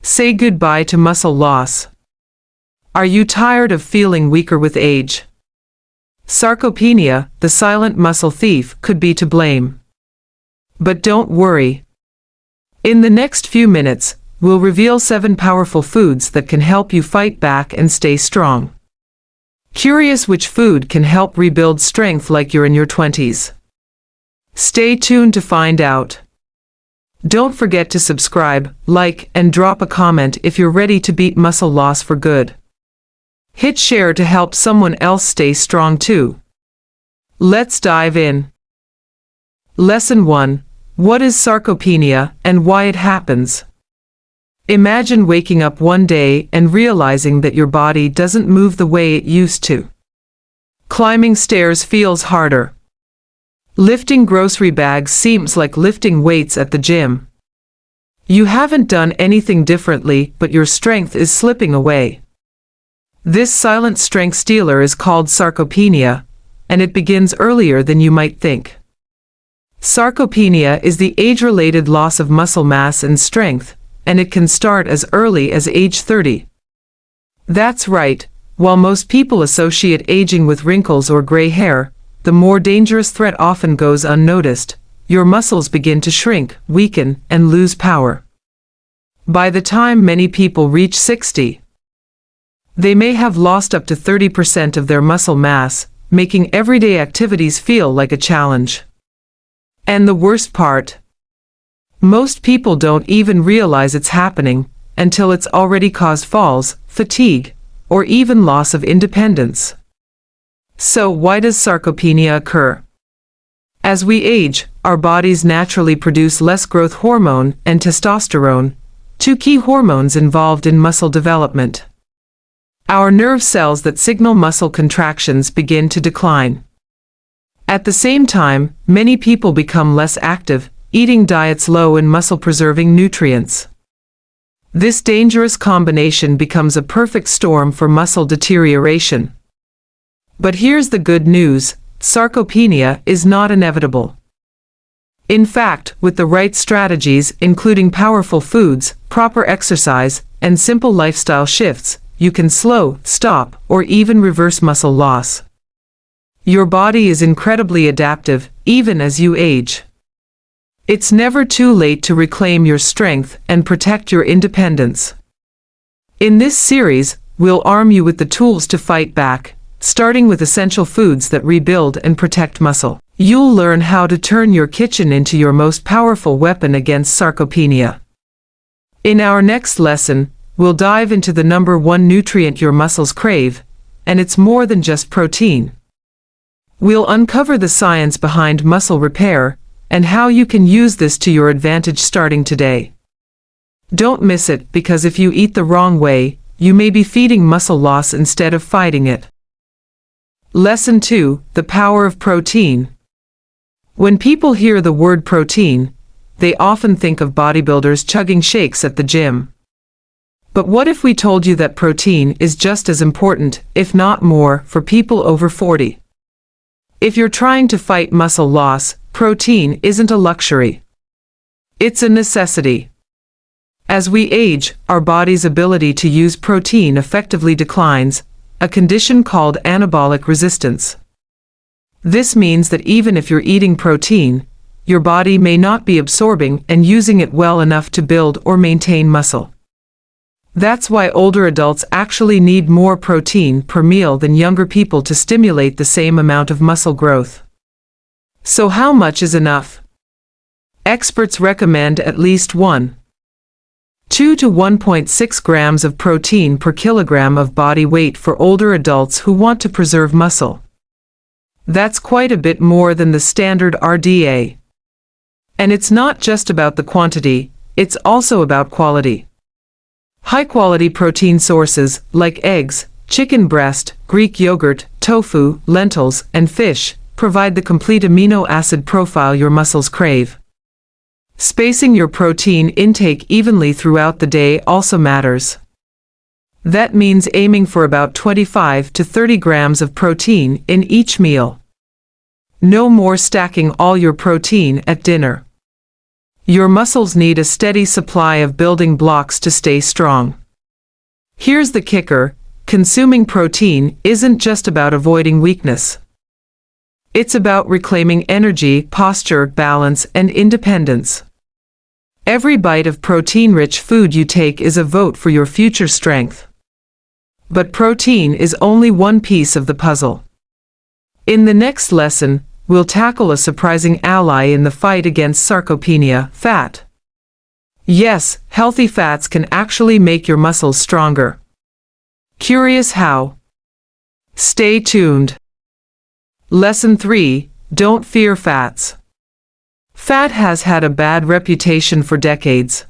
Say goodbye to muscle loss. Are you tired of feeling weaker with age? Sarcopenia, the silent muscle thief, could be to blame. But don't worry. In the next few minutes, we'll reveal 7 powerful foods that can help you fight back and stay strong. Curious which food can help rebuild strength like you're in your 20s? Stay tuned to find out. Don't forget to subscribe, like, and drop a comment if you're ready to beat muscle loss for good. Hit share to help someone else stay strong too. Let's dive in. Lesson 1. What is sarcopenia and why it happens? Imagine waking up one day and realizing that your body doesn't move the way it used to. Climbing stairs feels harder. Lifting grocery bags seems like lifting weights at the gym. You haven't done anything differently, but your strength is slipping away. This silent strength stealer is called sarcopenia, and it begins earlier than you might think. Sarcopenia is the age-related loss of muscle mass and strength, and it can start as early as age 30. That's right, while most people associate aging with wrinkles or gray hair, the more dangerous threat often goes unnoticed. Your muscles begin to shrink, weaken, and lose power. By the time many people reach 60, they may have lost up to 30% of their muscle mass, making everyday activities feel like a challenge. And the worst part? Most people don't even realize it's happening until it's already caused falls, fatigue, or even loss of independence. So why does sarcopenia occur? As we age, our bodies naturally produce less growth hormone and testosterone, 2 key hormones involved in muscle development. Our nerve cells that signal muscle contractions begin to decline. At the same time, many people become less active, eating diets low in muscle-preserving nutrients. This dangerous combination becomes a perfect storm for muscle deterioration. But here's the good news: sarcopenia is not inevitable. In fact, with the right strategies, including powerful foods, proper exercise, and simple lifestyle shifts, you can slow, stop, or even reverse muscle loss. Your body is incredibly adaptive, even as you age. It's never too late to reclaim your strength and protect your independence. In this series, we'll arm you with the tools to fight back, starting with essential foods that rebuild and protect muscle. You'll learn how to turn your kitchen into your most powerful weapon against sarcopenia. In our next lesson, we'll dive into the number 1 nutrient your muscles crave, and it's more than just protein. We'll uncover the science behind muscle repair and how you can use this to your advantage starting today. Don't miss it, because if you eat the wrong way, you may be feeding muscle loss instead of fighting it. Lesson 2. The power of protein. When people hear the word protein, they often think of bodybuilders chugging shakes at the gym. But what if we told you that protein is just as important, if not more, for people over 40? If you're trying to fight muscle loss, protein isn't a luxury. It's a necessity. As we age, our body's ability to use protein effectively declines, a condition called anabolic resistance. This means that even if you're eating protein, your body may not be absorbing and using it well enough to build or maintain muscle. That's why older adults actually need more protein per meal than younger people to stimulate the same amount of muscle growth. So how much is enough? Experts recommend at least 1.2 to 1.6 grams of protein per kilogram of body weight for older adults who want to preserve muscle. That's quite a bit more than the standard RDA. And it's not just about the quantity, it's also about quality. High-quality protein sources, like eggs, chicken breast, Greek yogurt, tofu, lentils, and fish, provide the complete amino acid profile your muscles crave. Spacing your protein intake evenly throughout the day also matters. That means aiming for about 25 to 30 grams of protein in each meal. No more stacking all your protein at dinner. Your muscles need a steady supply of building blocks to stay strong. Here's the kicker: consuming protein isn't just about avoiding weakness. It's about reclaiming energy, posture, balance, and independence. Every bite of protein-rich food you take is a vote for your future strength. But protein is only one piece of the puzzle. In the next lesson, we'll tackle a surprising ally in the fight against sarcopenia: fat. Yes, healthy fats can actually make your muscles stronger. Curious how? Stay tuned. Lesson 3: Don't fear fats. Fat has had a bad reputation for decades.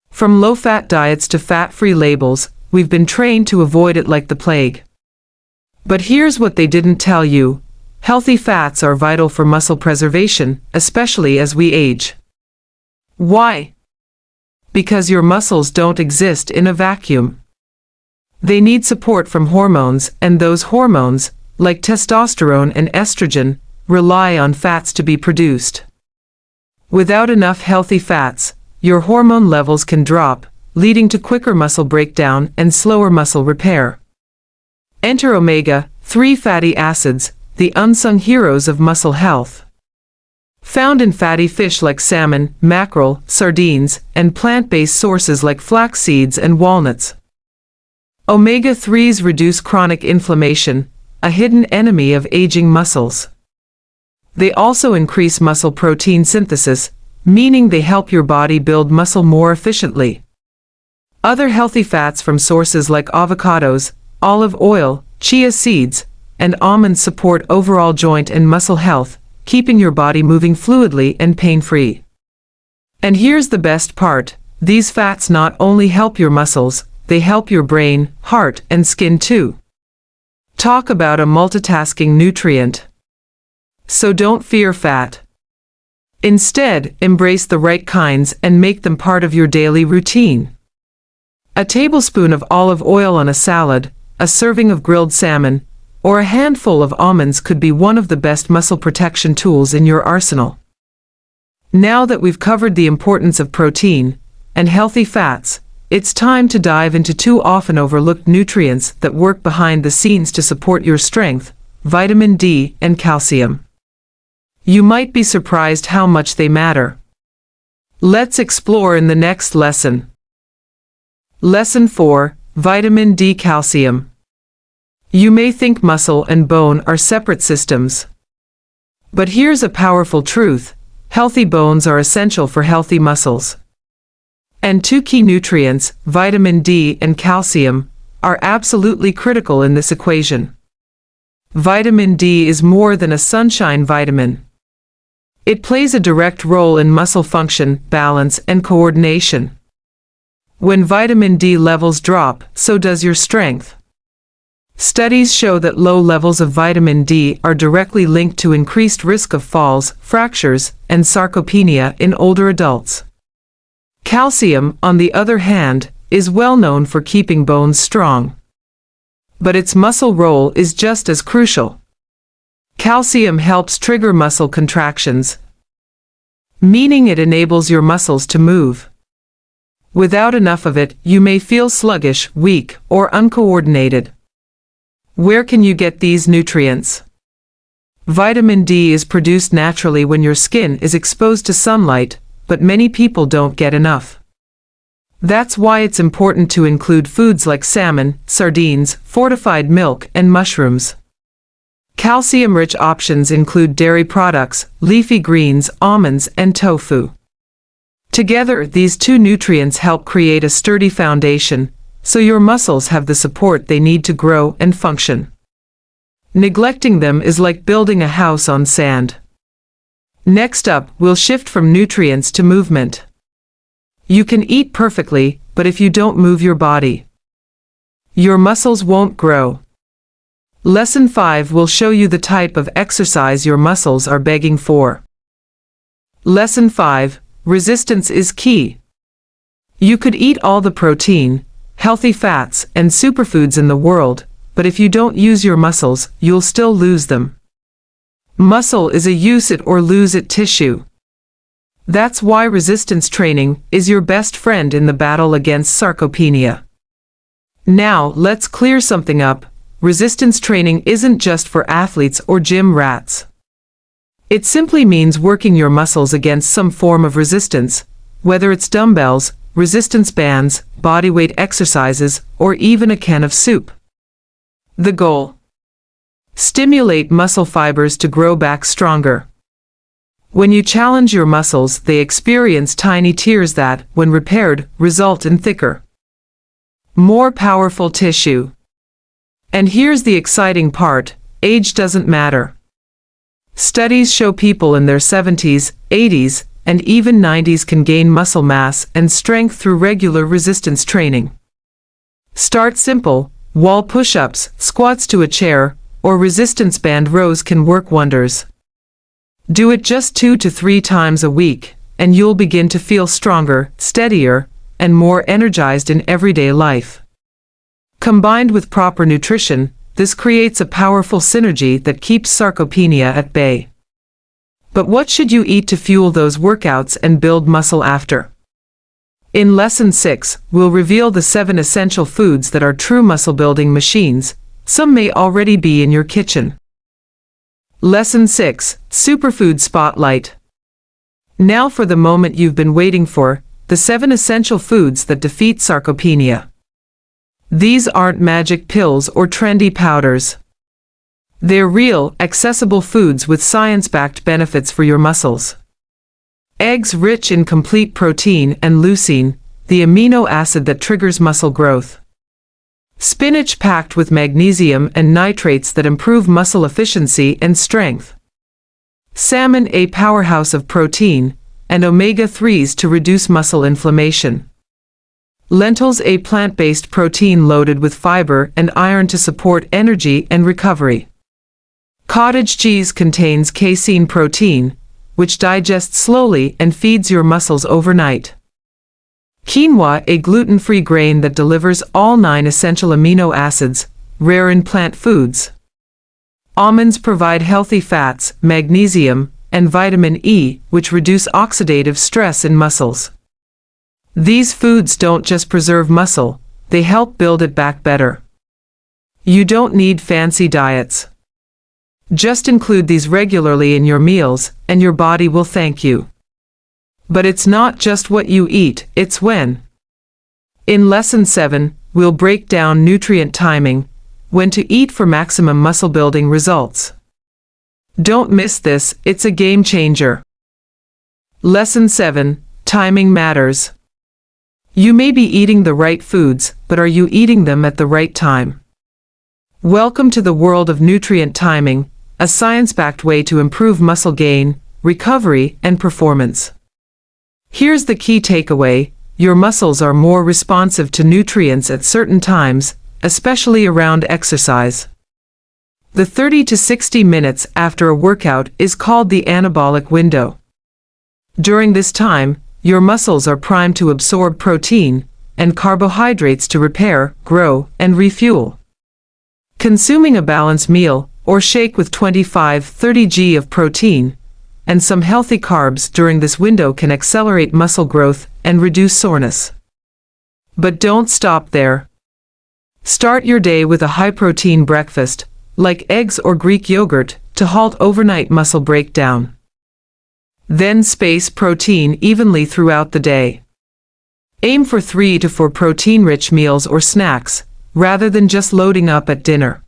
From low-fat diets to fat-free labels, we've been trained to avoid it like the plague. But here's what they didn't tell you: healthy fats are vital for muscle preservation, especially as we age. Why? Because your muscles don't exist in a vacuum. They need support from hormones, and those hormones, like testosterone and estrogen, rely on fats to be produced. Without enough healthy fats, your hormone levels can drop, leading to quicker muscle breakdown and slower muscle repair. Enter omega-3 fatty acids, the unsung heroes of muscle health. Found in fatty fish like salmon, mackerel, sardines, and plant-based sources like flax seeds and walnuts. Omega-3s reduce chronic inflammation, a hidden enemy of aging muscles. They also increase muscle protein synthesis, meaning they help your body build muscle more efficiently. Other healthy fats from sources like avocados, olive oil, chia seeds, and almonds support overall joint and muscle health, keeping your body moving fluidly and pain-free. And here's the best part: these fats not only help your muscles, they help your brain, heart, and skin too. Talk about a multitasking nutrient. So don't fear fat. Instead, embrace the right kinds and make them part of your daily routine. A tablespoon of olive oil on a salad, a serving of grilled salmon, or a handful of almonds could be one of the best muscle protection tools in your arsenal. Now that we've covered the importance of protein and healthy fats, it's time to dive into two often overlooked nutrients that work behind the scenes to support your strength: vitamin D and calcium. You might be surprised how much they matter. Let's explore in the next lesson. Lesson 4: Vitamin D, calcium. You may think muscle and bone are separate systems. But here's a powerful truth: healthy bones are essential for healthy muscles. And two key nutrients, vitamin D and calcium, are absolutely critical in this equation. Vitamin D is more than a sunshine vitamin. It plays a direct role in muscle function, balance, and coordination. When vitamin D levels drop, so does your strength. Studies show that low levels of vitamin D are directly linked to increased risk of falls, fractures, and sarcopenia in older adults. Calcium, on the other hand, is well known for keeping bones strong. But its muscle role is just as crucial. Calcium helps trigger muscle contractions, meaning it enables your muscles to move. Without enough of it, you may feel sluggish, weak, or uncoordinated. Where can you get these nutrients? Vitamin D is produced naturally when your skin is exposed to sunlight, but many people don't get enough. That's why it's important to include foods like salmon, sardines, fortified milk, and mushrooms. Calcium-rich options include dairy products, leafy greens, almonds, and tofu. Together, these two nutrients help create a sturdy foundation, so your muscles have the support they need to grow and function. Neglecting them is like building a house on sand. Next up, we'll shift from nutrients to movement. You can eat perfectly, but if you don't move your body, your muscles won't grow. Lesson 5 will show you the type of exercise your muscles are begging for. Lesson 5: Resistance is key. You could eat all the protein, healthy fats, and superfoods in the world, but if you don't use your muscles, you'll still lose them. Muscle is a use it or lose it tissue. That's why resistance training is your best friend in the battle against sarcopenia. Now, let's clear something up. Resistance training isn't just for athletes or gym rats. It simply means working your muscles against some form of resistance, whether it's dumbbells, resistance bands, bodyweight exercises, or even a can of soup. The goal: stimulate muscle fibers to grow back stronger. When you challenge your muscles, they experience tiny tears that, when repaired, result in thicker, more powerful tissue. And here's the exciting part: age doesn't matter. Studies show people in their 70s, 80s, and even 90s can gain muscle mass and strength through regular resistance training. Start simple. Wall push-ups, squats to a chair, or resistance band rows can work wonders. Do it just 2 to 3 times a week, and you'll begin to feel stronger, steadier, and more energized in everyday life. Combined with proper nutrition, this creates a powerful synergy that keeps sarcopenia at bay. But what should you eat to fuel those workouts and build muscle after? In Lesson 6, we'll reveal the 7 essential foods that are true muscle-building machines. Some may already be in your kitchen. Lesson 6, Superfood Spotlight. Now for the moment you've been waiting for, the 7 essential foods that defeat sarcopenia. These aren't magic pills or trendy powders. They're real, accessible foods with science-backed benefits for your muscles. Eggs rich in complete protein and leucine, the amino acid that triggers muscle growth. Spinach packed with magnesium and nitrates that improve muscle efficiency and strength. Salmon, a powerhouse of protein, and omega-3s to reduce muscle inflammation. Lentils, a plant-based protein loaded with fiber and iron to support energy and recovery. Cottage cheese contains casein protein, which digests slowly and feeds your muscles overnight. Quinoa, a gluten-free grain that delivers all 9 essential amino acids, rare in plant foods. Almonds provide healthy fats, magnesium, and vitamin E, which reduce oxidative stress in muscles. These foods don't just preserve muscle, they help build it back better. You don't need fancy diets. Just include these regularly in your meals, and your body will thank you. But it's not just what you eat, it's when. In Lesson 7, we'll break down nutrient timing, when to eat for maximum muscle-building results. Don't miss this, it's a game changer. Lesson 7, Timing Matters. You may be eating the right foods, but are you eating them at the right time? Welcome to the world of nutrient timing, a science-backed way to improve muscle gain, recovery, and performance. Here's the key takeaway: your muscles are more responsive to nutrients at certain times, especially around exercise. The 30 to 60 minutes after a workout is called the anabolic window. During this time, your muscles are primed to absorb protein and carbohydrates to repair, grow, and refuel. Consuming a balanced meal or shake with 25–30 g of protein and some healthy carbs during this window can accelerate muscle growth and reduce soreness. But don't stop there. Start your day with a high-protein breakfast, like eggs or Greek yogurt, to halt overnight muscle breakdown. Then space protein evenly throughout the day. Aim for 3 to 4 protein-rich meals or snacks, rather than just loading up at dinner.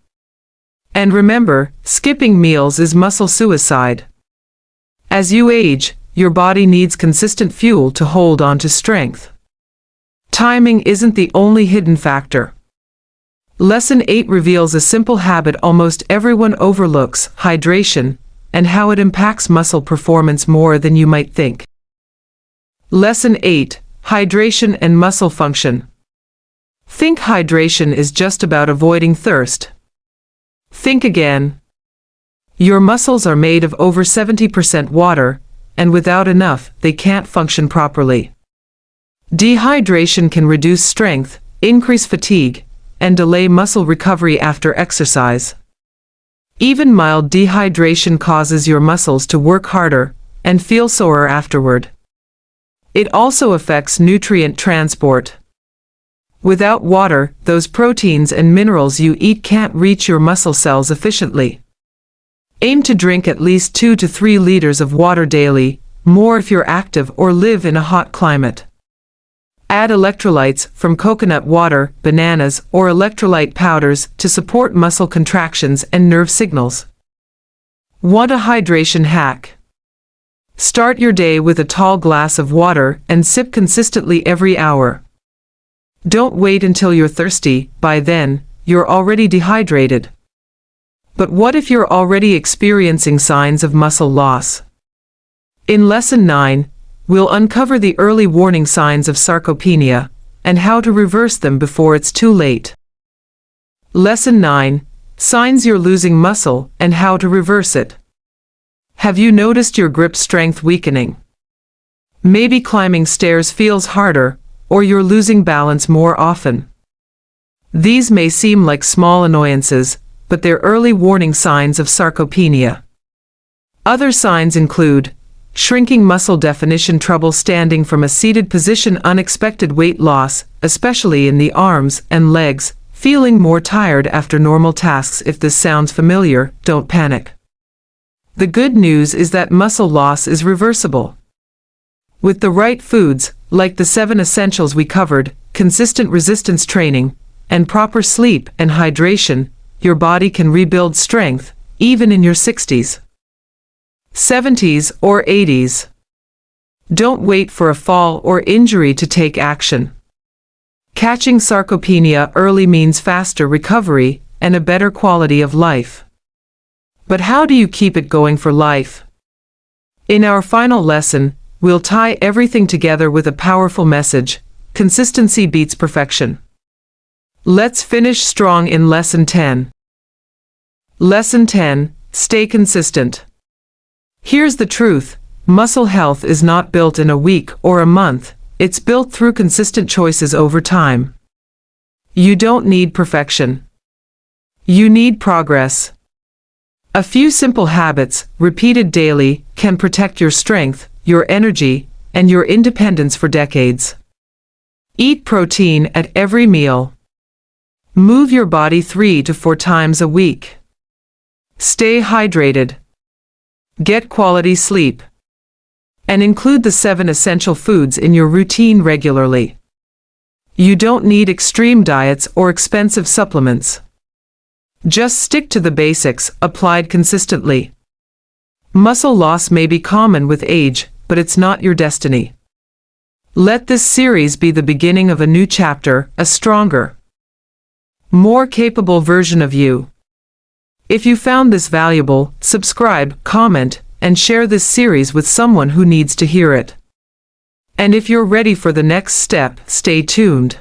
And remember, skipping meals is muscle suicide. As you age, your body needs consistent fuel to hold on to strength. Timing isn't the only hidden factor. Lesson 8 reveals a simple habit almost everyone overlooks: hydration, and how it impacts muscle performance more than you might think. Lesson 8, Hydration and Muscle Function. Think hydration is just about avoiding thirst. Think again. Your muscles are made of over 70% water, and without enough, they can't function properly. Dehydration can reduce strength, increase fatigue, and delay muscle recovery after exercise. Even mild dehydration causes your muscles to work harder and feel sore afterward. It also affects nutrient transport. Without water, those proteins and minerals you eat can't reach your muscle cells efficiently. Aim to drink at least 2 to 3 liters of water daily, more if you're active or live in a hot climate. Add electrolytes from coconut water, bananas, or electrolyte powders to support muscle contractions and nerve signals. Want a hydration hack? Start your day with a tall glass of water and sip consistently every hour. Don't wait until you're thirsty, by then, you're already dehydrated. But what if you're already experiencing signs of muscle loss? In Lesson 9, we'll uncover the early warning signs of sarcopenia and how to reverse them before it's too late. Lesson 9, Signs you're losing muscle and how to reverse it. Have you noticed your grip strength weakening? Maybe climbing stairs feels harder, or you're losing balance more often. These may seem like small annoyances, but they're early warning signs of sarcopenia. Other signs include shrinking muscle definition, trouble standing from a seated position, unexpected weight loss, especially in the arms and legs, feeling more tired after normal tasks. If this sounds familiar, don't panic. The good news is that muscle loss is reversible. With the right foods, like the 7 essentials we covered, consistent resistance training, and proper sleep and hydration, your body can rebuild strength, even in your 60s, 70s, or 80s. Don't wait for a fall or injury to take action. Catching sarcopenia early means faster recovery and a better quality of life. But how do you keep it going for life? In our final lesson, we'll tie everything together with a powerful message: consistency beats perfection. Let's finish strong in Lesson 10. Lesson 10, Stay consistent. Here's the truth: muscle health is not built in a week or a month, it's built through consistent choices over time. You don't need perfection. You need progress. A few simple habits, repeated daily, can protect your strength, your energy, and your independence for decades. Eat protein at every meal. Move your body 3 to 4 times a week. Stay hydrated. Get quality sleep. And include the 7 essential foods in your routine regularly. You don't need extreme diets or expensive supplements. Just stick to the basics, applied consistently. Muscle loss may be common with age, but it's not your destiny. Let this series be the beginning of a new chapter, a stronger, more capable version of you. If you found this valuable, subscribe, comment, and share this series with someone who needs to hear it. And if you're ready for the next step, stay tuned.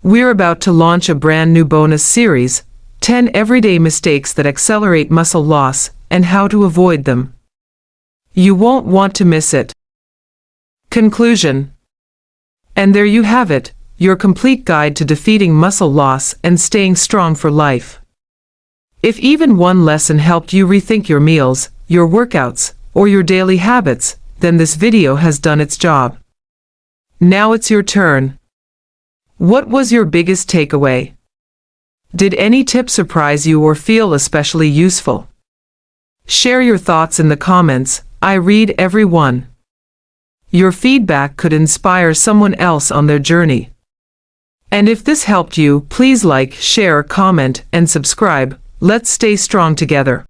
We're about to launch a brand new bonus series, 10 everyday mistakes that accelerate muscle loss and how to avoid them. You won't want to miss it. Conclusion. And there you have it, your complete guide to defeating muscle loss and staying strong for life. If even one lesson helped you rethink your meals, your workouts, or your daily habits, then this video has done its job. Now it's your turn. What was your biggest takeaway? Did any tip surprise you or feel especially useful? Share your thoughts in the comments. I read every one. Your feedback could inspire someone else on their journey. And if this helped you, please like, share, comment, and subscribe. Let's stay strong together.